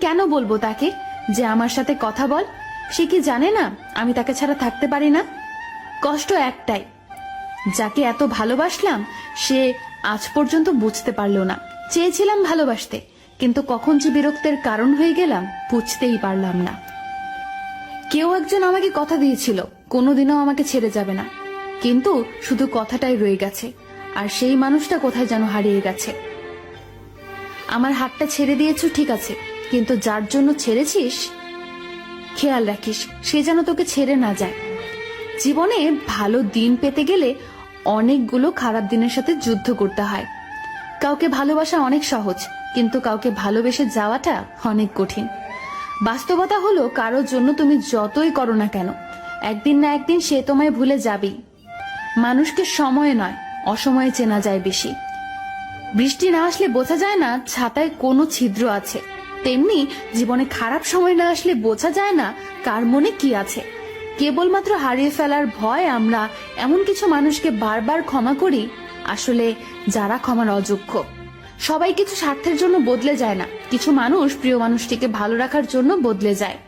কেন বলবো তাকে যে আমার সাথে কথা বল? সে কি জানে না আমি তাকে ছাড়া থাকতে পারি না? কষ্ট একটাই, যাকে এত ভালোবাসলাম সে আজ পর্যন্ত বুঝতে পারলো না। চেয়েছিলাম ভালোবাসতে, কিন্তু কখন যে বিরক্তের কারণ হয়ে গেলাম বুঝতেই পারলাম না। কেউ একজন আমাকে কথা দিয়েছিল কোনোদিনও আমাকে ছেড়ে যাবে না, কিন্তু শুধু কথাটাই রয়ে গেছে, আর সেই মানুষটা কোথায় যেন হারিয়ে গেছে। আমার হাতটা ছেড়ে দিয়েছো ঠিক আছে, কিন্তু যার জন্য ছেড়েছিস খেয়াল রাখিস সে যেন তোকে ছেড়ে না যায়। জীবনে ভালো দিন পেতে গেলে অনেকগুলো খারাপ দিনের সাথে যুদ্ধ করতে হয়। কাউকে ভালোবাসা অনেক সহজ, কিন্তু কাউকে ভালোবেসে যাওয়াটা অনেক কঠিন। বাস্তবতা হলো কারোর জন্য তুমি যতই করো না কেন, একদিন না একদিন সে তোমায় ভুলে যাবেই। মানুষকে সময়ে নয় অসময়ে চেনা যায় বেশি। বৃষ্টি না আসলে বোঝা যায় না ছাতায় কোনো ছিদ্র আছে, তেমনি জীবনে খারাপ সময় না আসলে বোঝা যায় না কার মনে কি আছে। কেবলমাত্র হারিয়ে ফেলার ভয় আমরা এমন কিছু মানুষকে বারবার ক্ষমা করি, আসলে যারা ক্ষমার অযোগ্য। সবাই কিছু স্বার্থের জন্য বদলে যায় না, কিছু মানুষ প্রিয় মানুষটিকে ভালো রাখার জন্য বদলে যায়।